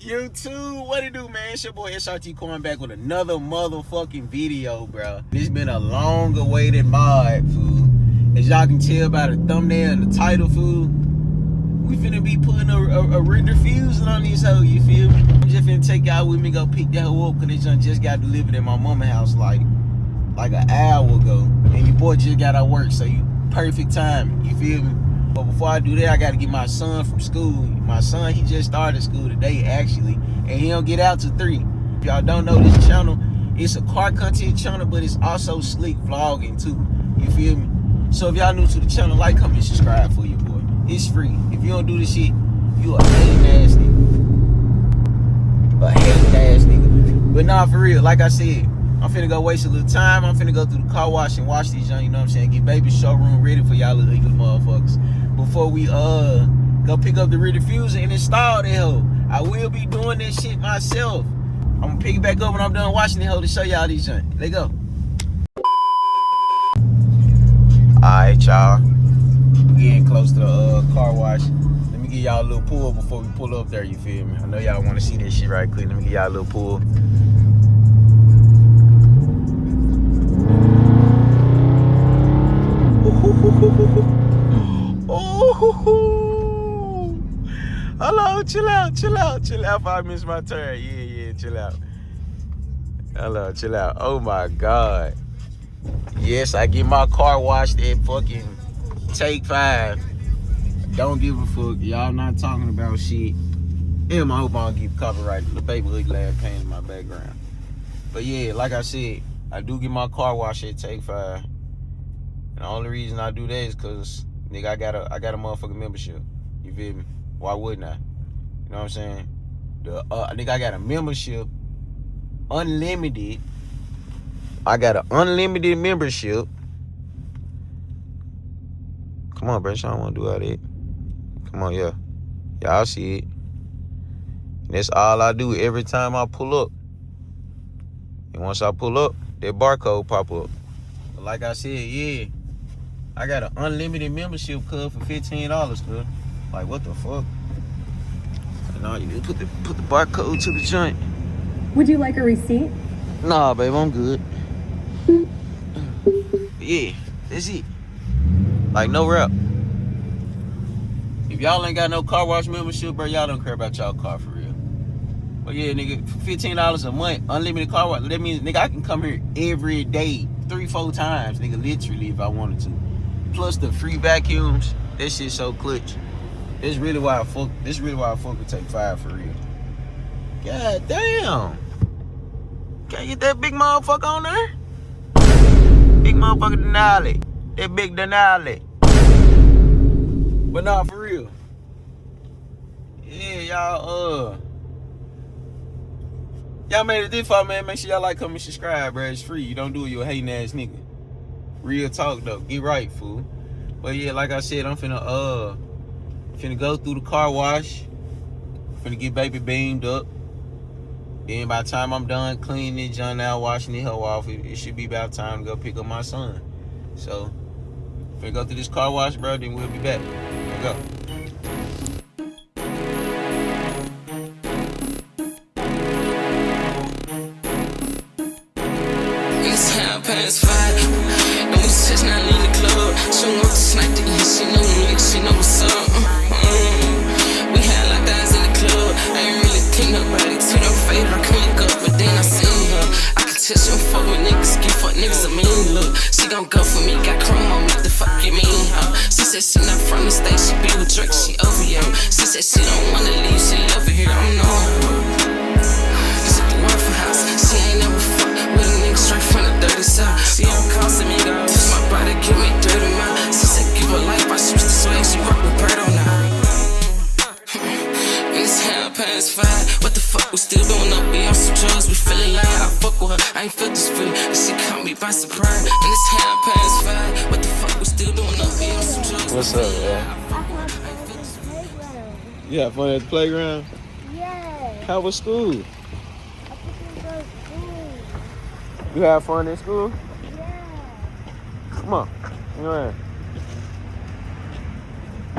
YouTube, what it do, man? It's your boy SRT coming back with another motherfucking video, bro. It's been a long awaited mod, fool. As y'all can tell by the thumbnail and the title, fool, we finna be putting a rear diffuser on this hoe, you feel me? I'm just finna take y'all with me, go pick that hoe up, cause this junk just got delivered at my mama's house like an hour ago. And your boy just got out of work, so you perfect time, you feel me? But before I do that, I gotta get my son from school. My son, he just started school today, actually, and he don't get out till 3. If y'all don't know this channel, it's a car content channel, but it's also slick vlogging too. You feel me? So if y'all new to the channel, like, comment, subscribe for your boy. It's free. If you don't do this shit, you a hating ass nigga. A hating ass nigga. But nah, for real, like I said, I'm finna go waste a little time. I'm finna go through the car wash and wash these young, you know what I'm saying? Get baby showroom ready for y'all little motherfuckers. Before we go pick up the rear diffuser and install that hoe. I will be doing this shit myself. I'm gonna pick it back up when I'm done washing the hoe to show y'all these junk. Let's go. Alright, y'all. We're getting close to the car wash. Let me give y'all a little pull before we pull up there, you feel me? I know y'all wanna see this shit right quick. Let me give y'all a little pull. Oh, hello, chill out. If I miss my turn, yeah, chill out. Hello, chill out. Oh my God. Yes, I get my car washed at fucking Take 5. Don't give a fuck. Y'all not talking about shit. Damn, I hope I don't get copyrighted. The baby ugly ass pain in my background. But yeah, like I said, I do get my car washed at Take 5. And the only reason I do that is cause nigga, I got a motherfucking membership. You feel me? Why wouldn't I? You know what I'm saying? Nigga, I got a membership, unlimited. I got an unlimited membership. Come on, bro. I don't want to do all that. Come on, yeah. Y'all see it. And that's all I do every time I pull up. And once I pull up, that barcode pop up. But like I said, yeah. I got an unlimited membership card for $15, cuz. Like, what the fuck? And all you do is put the barcode to the joint. Would you like a receipt? Nah, babe, I'm good. Yeah, that's it. Like, no rep. If y'all ain't got no car wash membership, bro, y'all don't care about y'all car for real. But yeah, nigga, for $15 a month, unlimited car wash, that means, nigga, I can come here every day, 3-4 times, nigga, literally, if I wanted to. Plus the free vacuums, that shit so clutch. This really why I fuck with Take 5 for real. God damn. Can't get that big motherfucker on there? Big motherfucker Denali. That big Denali. But nah, for real. Yeah, y'all made it this far, man. Make sure y'all like, comment, subscribe, bro. It's free. You don't do it, you a hating ass nigga. Real talk though, get right, fool. But yeah, like I said, I'm finna go through the car wash. Finna get baby beamed up. Then by the time I'm done cleaning this junk out, washing the hoe off, it should be about time to go pick up my son. So, finna go through this car wash, bro, then we'll be back. Let's go. It's 5:30, and we just not in the club. She want to snipe the eat, she know me, she know what's up. We had like guys in the club. I ain't really think nobody to them fade. I can look up, but then I seen her. I can tell she don't fuck with niggas, give fuck niggas a mean look. She gon' go for me, got chrome on me, the fuck you mean, huh? She said she not from the state, she be with Drake, she over here. She said she don't wanna leave, she over here, I'm knowing her. This is the Waffle House, she ain't never fuck with a nigga straight from the dirty south. She don't costing me, girl. Touch my body, give me dirty mouth. She said give her life, I switch the swag, she rock with Birdo now. And it's 5:30, what the fuck we still doing up? We on some drugs, we feeling like I fuck with her. I ain't felt this feeling, and she caught me by surprise. And it's 5:30, what the fuck we still doing up? We on some drugs. What's up, man? You have fun at the playground? Yeah. How was school? I think we go to school. You have fun in school? Yeah. Come on. Come on.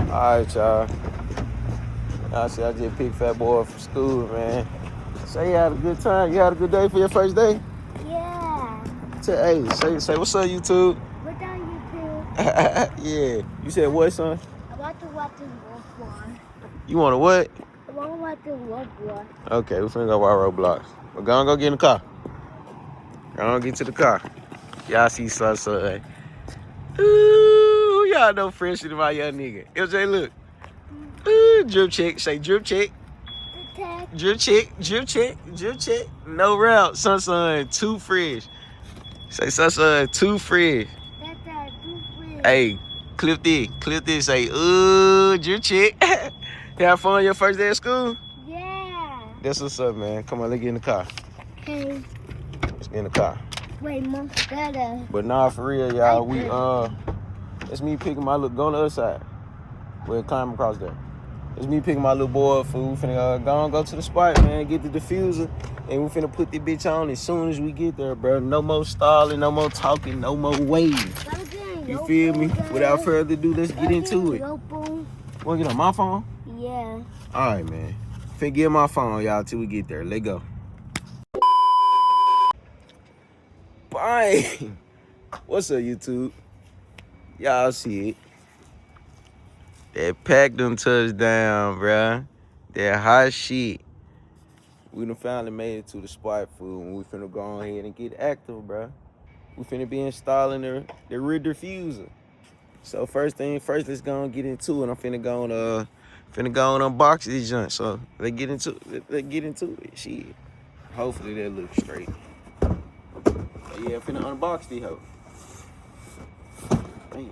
Alright, y'all. I said I just picked Fat Boy up from school, man. Say you had a good time. You had a good day for your first day? Yeah. Say what's up, YouTube? What are you two? Yeah. You said what, son? I want to watch the Mopar. You want to what? I want to watch the Mopar. Okay, we're finna go watch Roblox. We're gonna go get in the car. Gonna get to the car. Y'all see son. Ooh, y'all know fresher than my young nigga. LJ, look. Ooh, drip check. Say drip check. Drip check. Drip check. Drip check. No route. Son, too fresh. Say son, too fresh. That's too free. Hey, clip this. Say, ooh, drip check. You have fun your first day of school? Yeah. That's what's up, man. Come on, let's get in the car. Okay. Let's get in the car. Wait, Mom, better. But nah, for real, y'all, it's me picking my little, go on the other side. We'll climb across there. It's me picking my little boy up, food. Finna go to the spot, man, get the diffuser, and we finna put this bitch on as soon as we get there, bro. No more stalling, no more talking, no more waiting. You feel me? Without further ado, let's get into it. Wanna get on my phone? Yeah. All right, man. Finna get my phone, y'all, till we get there. Let's go. Bang! What's up, YouTube? Y'all see it. That pack done touched down, bruh. That hot shit. We done finally made it to the spot, food, and we finna go ahead and get active, bruh. We finna be installing the rear diffuser. So first thing first, let's go and get into it. I'm finna go and unbox this junk. So let's get into it. Shit. Hopefully that looks straight. So yeah, finna unbox the hoe. Damn.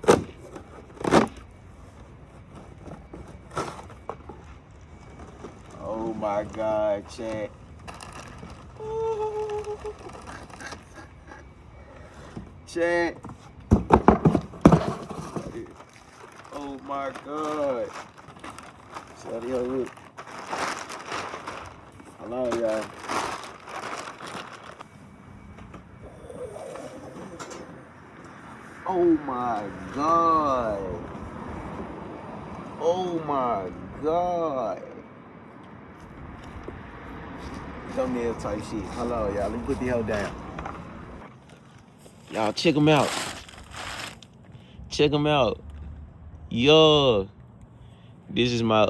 Oh my God, chat. Chat. Oh my God. Sorry, look. Hello, y'all. Oh my God. Oh my God. Thumbnail type shit. Hello, y'all. Let me put the hell down. Y'all, check them out. Check them out. Yo. This is my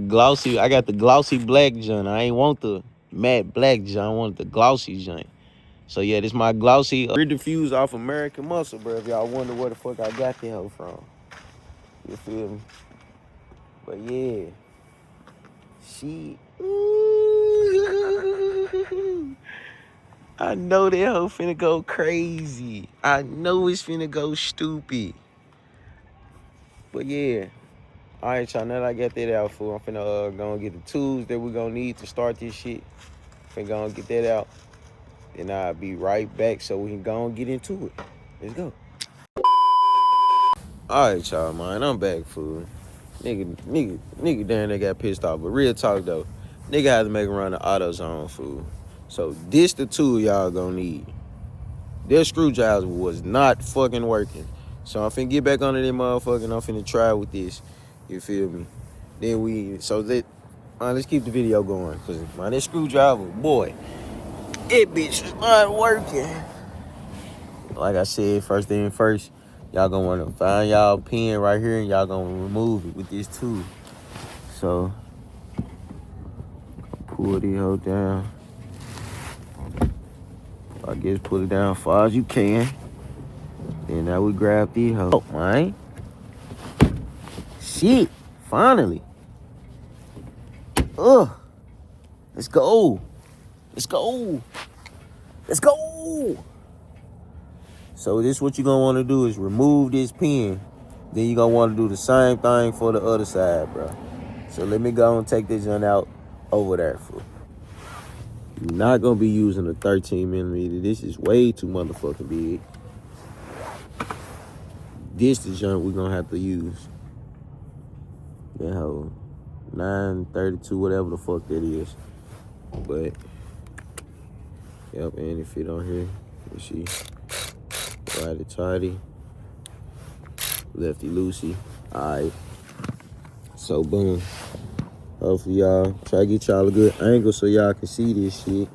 glossy. I got the glossy black joint. I ain't want the matte black joint. I want the glossy joint. So yeah, this my glossy rear diffuse off American Muscle, bro. If y'all wonder where the fuck I got the hell from. You feel me? But yeah. Shit. I know that hoe finna go crazy. I know it's finna go stupid. But yeah. Alright, y'all, now that I got that out, fool, I'm finna go and get the tools that we're gonna need to start this shit. Finna go and get that out. Then I'll be right back so we can go and get into it. Let's go. Alright, y'all, man, I'm back, fool. Nigga down there got pissed off. But real talk, though. Nigga had to make a run to AutoZone, fool. So this the tool y'all gonna need. Their screwdriver was not fucking working. So I'm finna get back under that motherfucker and I'm finna try with this. You feel me? Then let's keep the video going. Cause man, that screwdriver, boy, it bitch is not working. Like I said, first thing first, y'all gonna wanna find y'all pin right here and y'all gonna remove it with this tool. So, pull the hoe down. I guess pull it down as far as you can. Then now we grab the hoe. Oh, man. Shit, finally. Let's go. Let's go. Let's go. So this what you're gonna wanna do is remove this pin. Then you're gonna wanna do the same thing for the other side, bro. So let me go and take this one out over there, fool. You're not gonna be using a 13mm. This is way too motherfucking big. This the junk we're gonna have to use. That whole 932, whatever the fuck that is. But yep, and it fit on here. You see, righty tighty, lefty loosey. All right. So boom. Hopefully y'all try to get y'all a good angle so y'all can see this shit.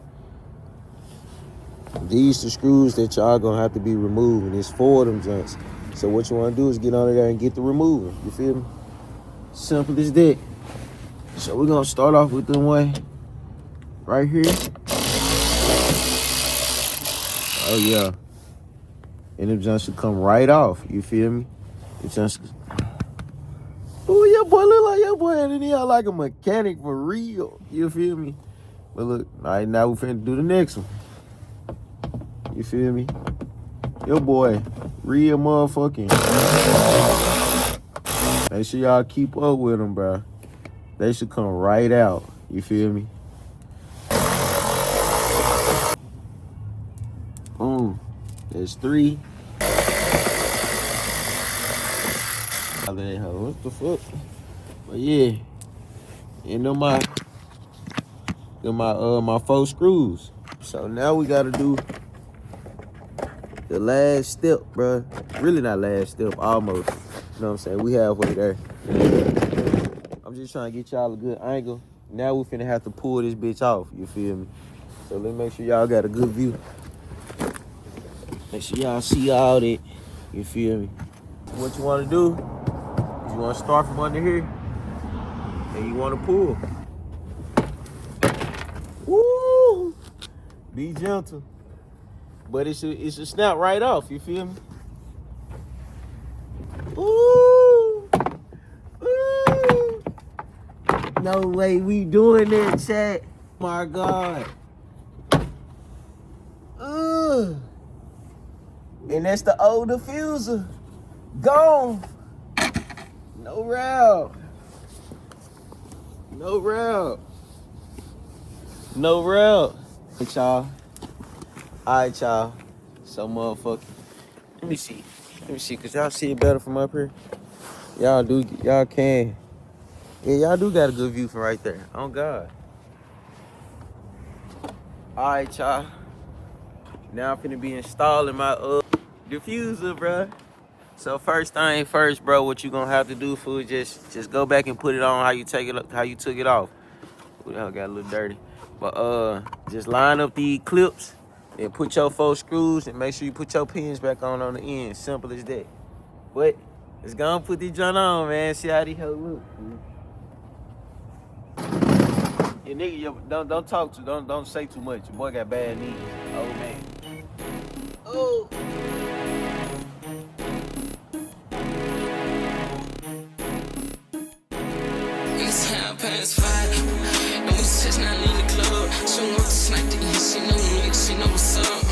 These the screws that y'all gonna have to be removing. It's 4 of them joints. So what you wanna do is get on there and get the remover. You feel me? Simple as that. So we're gonna start off with the one right here. Oh yeah. And them joints should come right off. You feel me? The joints. Oh, your boy look like your boy and he like a mechanic for real. You feel me? But look, all right, now we finna do the next one. You feel me? Your boy, real motherfucking. Make sure y'all keep up with them, bro. They should come right out. You feel me? Boom. There's 3. What the fuck? But yeah, and them my 4 screws. So now we gotta do the last step, bro. Really not last step, almost. You know what I'm saying? We halfway there. I'm just trying to get y'all a good angle. Now we finna have to pull this bitch off. You feel me? So let's make sure y'all got a good view. Make sure y'all see all that. You feel me? What you wanna do is you wanna start from under here and you wanna pull. Woo! Be gentle. But it should snap right off, you feel me? Ooh! Ooh! No way we doing that, chat. My God. And that's the old diffuser. Gone. No route. No route. No route. Hey, y'all. Alright, y'all. So motherfucking. Let me see, cause y'all see it better from up here. Y'all can. Yeah, y'all do got a good view from right there. Oh God. Alright, y'all. Now I'm finna be installing my diffuser, bruh. So first thing first, bro, what you gonna have to do for just go back and put it on how you took it off. Ooh, that got a little dirty. But just line up the clips and put your 4 screws and make sure you put your pins back on the end. Simple as that. But let's go and put this joint on, man. See how these hoes look. Yeah, nigga, don't talk to, don't say too much. Your boy got bad knees. Oh man. Oh. It's 5:30, and we just not in the club. She want to snipe the eat, she know me, she know what's up.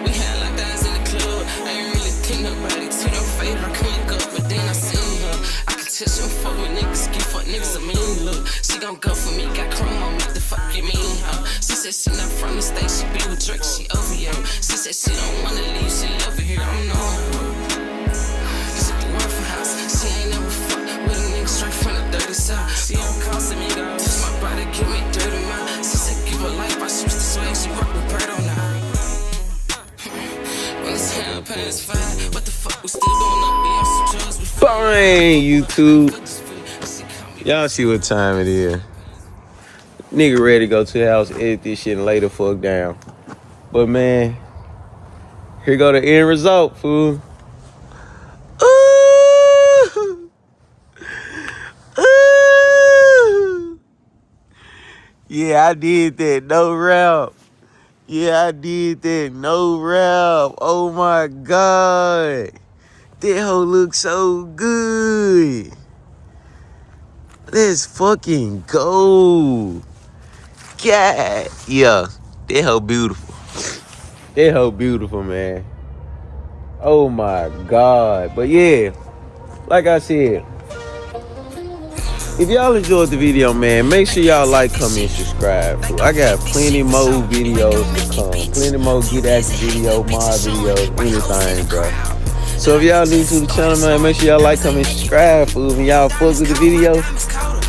We had like guys in the club. I ain't really think nobody to their favorite quick up, but then I seen her. I could tell she don't fuck with niggas, give fuck niggas a mean look. She gon' go for me, got chrome on me, the fuck you mean, huh? She said she not from the state, she be with Drake, she over here. She said she don't wanna leave, she over here, I'm knowing her. This is the Waffle House, she ain't never fucked with a nigga straight from the dirty south. She don't cost me, girl. Touch my body, give me dirty mouth. She said give her life, I switch the swag, she rock with Birdo now. When it's 5:30, what the fuck we still going up? We on some drugs, we Bang, YouTube. Y'all see what time it is. Nigga ready to go to the house, edit this shit and lay the fuck down. But man, here go the end result, fool. Ooh. Ooh. Yeah, I did that. No rap. Yeah, I did that. No rap. Oh my God. That hoe looks so good. Let's fucking go. God. Yeah. That hoe beautiful. That hoe beautiful, man. Oh my God. But yeah, like I said, if y'all enjoyed the video, man, make sure y'all like, comment, subscribe. I got plenty more videos to come. Plenty more Get Active video, mod videos, anything, bro. So if y'all new to the channel, man, make sure y'all like, comment, subscribe, fool. When y'all fuck with the video,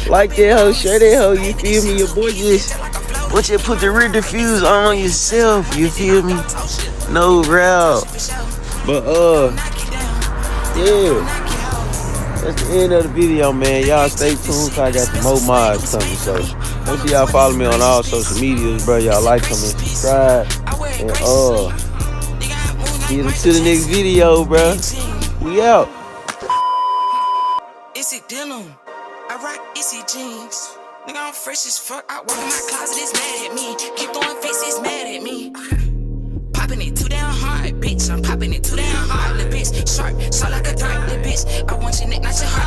like that hoe, share that hoe, you feel me? Your boy just put the rear diffuse on yourself, you feel me? No route. But yeah. that's the end of the video, man. Y'all stay tuned, cause I got some more mods coming. So make sure y'all follow me on all social medias, bro. Y'all like, comment, subscribe, and get into the next video, bro. We out. Issy denim, I rock Issy jeans. Nigga, I'm fresh as fuck. I walk in my closet, it's mad at me. Keep throwing faces, mad at me. Popping it too damn hard, bitch. I'm popping it too damn hard, little bitch. Sharp like a dart, little bitch. I want your neck, not your heart.